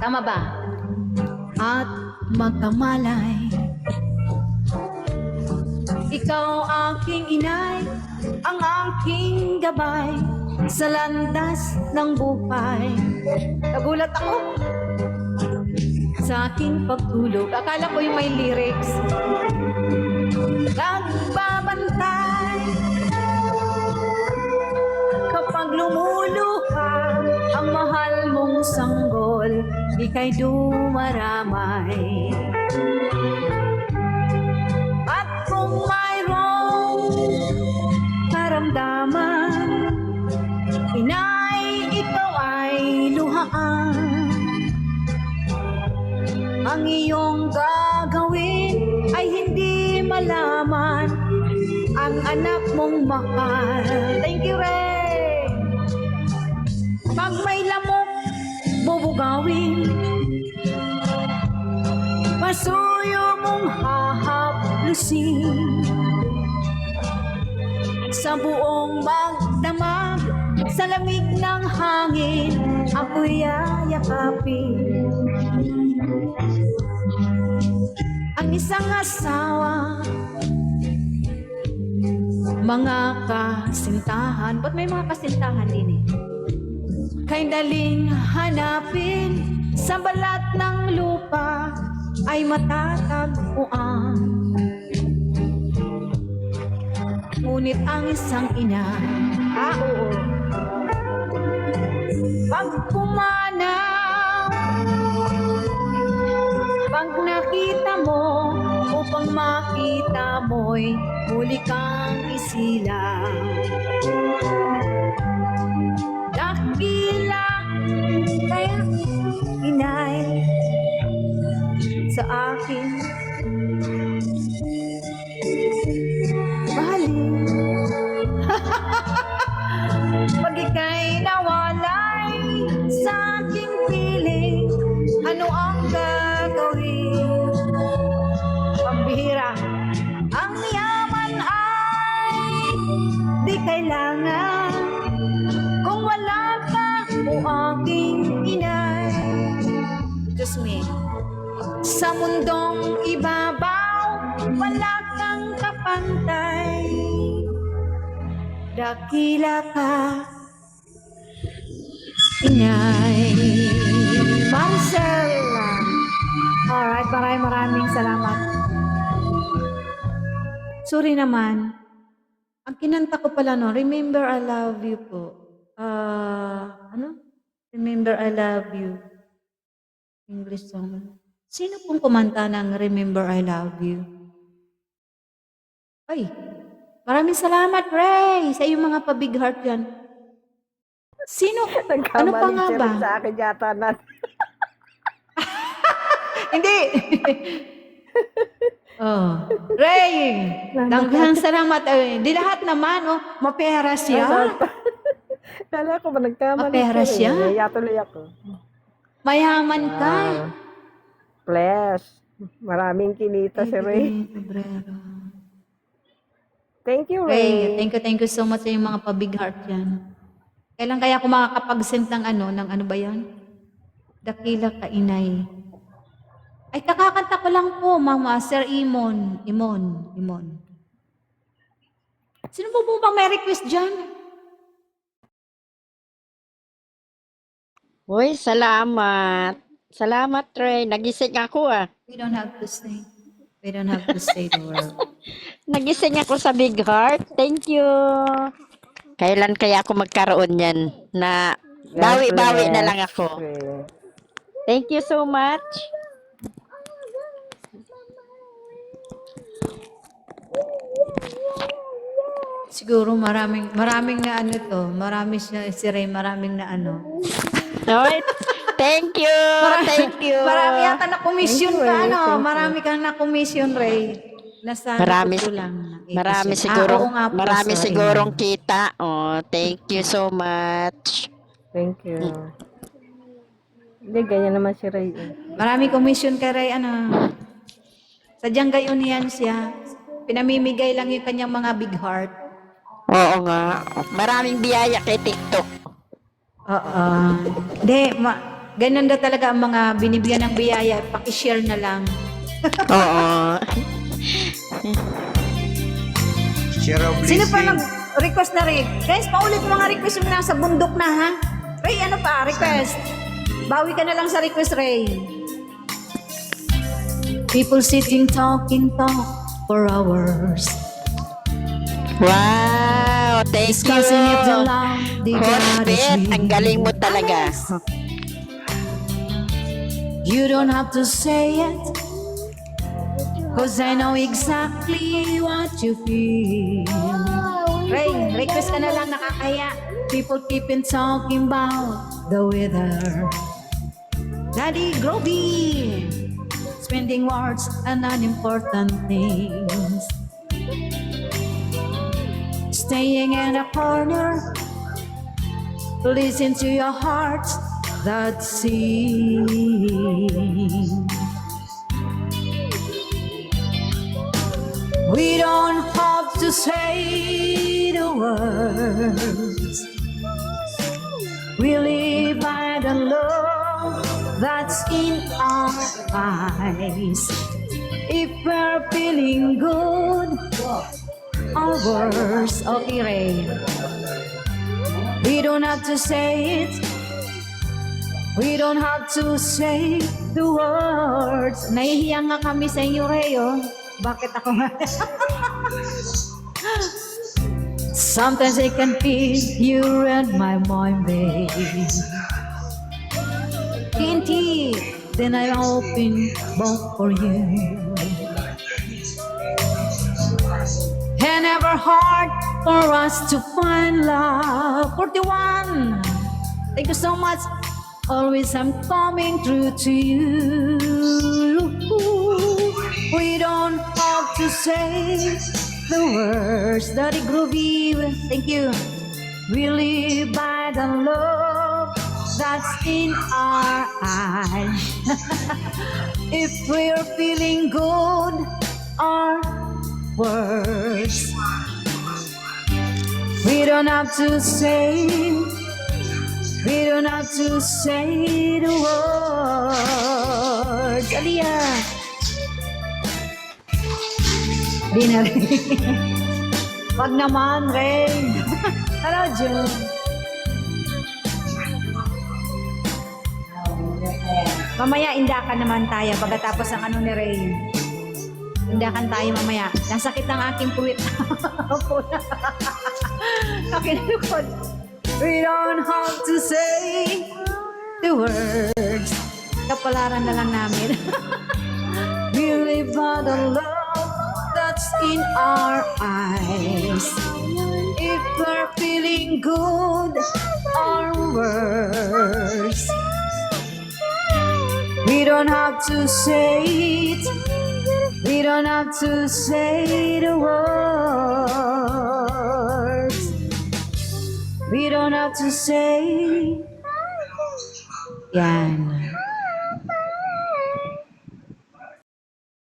Tama ba? At magkamalay, ikaw aking inay, ang aking gabay sa landas ng buhay. Nagulat ako sa aking pagtulog. Akala ko yung may lyrics. Nagbabantay kapag lumuluha ang mahal mong sanggol, di kay dumaramay. At kung mayroong karamdaman, inay, ikaw ay luhaan. Ang iyong gagawin ay hindi malaman ang anak mong mahal. Thank you, Ray! Pag may lamok, bubugawin, pasuyo mong hahaplusin. Sa buong magdamag, sa lamig ng hangin, ako'y yayakapin. Ang isang asawa, mga kasintahan, ba't may mga kasintahan din eh? Kay daling hanapin, sa balat ng lupa ay matatagpuan. Ngunit ang isang ina, oo, pag pumanaw, pag nakita mo, upang makita mo'y muli kang isilang. Dakila kaya inay sa akin baling. Pag ika'y nawalay sa aking piling, ano ang gagawin? Pambihira, ang yaman ay di kailangan kung wala ka o aking inay. Diyos me, sa mundong ibabaw, wala kang kapantay. Dakila ka, inay. Marcela. Alright, maraming salamat. Sorry naman. Ang kinanta ko pala no, Remember I Love You po. Ano? Remember I Love You. English song. Sino pong kumanta ng Remember I Love You? Ay, maraming salamat, Ray, sa iyong mga pa-big heart yan. Sino? Ano pa nga ba? Sa akin yata na. Hindi. Oh, Ray, daghang salamat. Di lahat naman, oh, mapera siya. Kala ko ba nagkamali Mapera siya. Naya tuloy ako. Mayaman ka. Bless. Maraming kinita si Ray. Thank you, Ray. Thank you so much sa yung mga pa-big heart yan. Kailan kaya ako makakapag-send ng ano ba yan? Dakila ka, inay. Ay, kakakanta ko lang po, Mama, Sir Imon. Sino po bang may request dyan? Uy, salamat. Salamat, Ray. Nagising ako We don't have to say. We don't have to say the word. Nagising ako sa big heart. Thank you. Kailan kaya ako magkaroon yan? Na bawi-bawi na lang ako. Thank you so much. Siguro maraming na ano to. Marami siya, si Ray, maraming na ano. Alright. Thank you. Thank you. Marami yata na commission Thank you, ka, Ray. ano? Thank you. Marami kang na commission, Ray. Nasa Marami- ko lang. Marami siguro, oo nga po, marami sorry. sigurong kita. Oh, thank you so much. Thank you. Hindi, ganyan naman si Ray. Marami commission ka, Ray, ano? Sadyang gayon yan siya. Pinamimigay lang yung kanyang mga big heart. Oo nga. Maraming biyaya kay TikTok. Oo. Hindi, Ganun na talaga ang mga binibigyan ng biyaya. Pakishare na lang. Oo. Share of Sino pa blessing. nag-request na rin? Guys, paulit mga request yung nasa bundok na, ha? Ray, ano pa? Request. Bawi ka na lang sa request, Ray. People sitting, talking, talk for hours. Wow, thank you. Discussing if the love they got is Hospit, ang real. galing mo talaga. You don't have to say it, 'cause I know exactly what you feel. Ray, request ka na lang, nakakaya. People keeping talking about the weather. Daddy Groby, spending words on unimportant things. Staying in a corner, listen to your heart that sings. We don't have to say the words. We live by the love that's in our eyes. If we're feeling good, or worse, okay, Ray. We don't have to say it. We don't have to say the words. Nahihiya nga kami sa inyo, Ray, oh. Bakit ako nga? Sometimes I can feel you read my mind, babe. TNT, then I open both for you. And ever hard for us to find love. 41. Thank you so much. Always I'm coming through to you. We don't have to say the words that it groovy. Thank you. We live by the love that's in our eyes. If we're feeling good, our words. We don't have to say. We don't have to say the words. Aliyah. Di na rin. Wag naman, Ray. Hello, June. Mamaya, indakan naman tayo pagkatapos ng ano ni Ray. Indakan tayo mamaya. Nasakit ang aking puwit. Nakinukod. We don't have to say the words. Kapalaran na lang namin. We live by the love that's in our eyes. If we're feeling good or worse, we don't have to say it. We don't have to say the words. We don't have to say. Yan.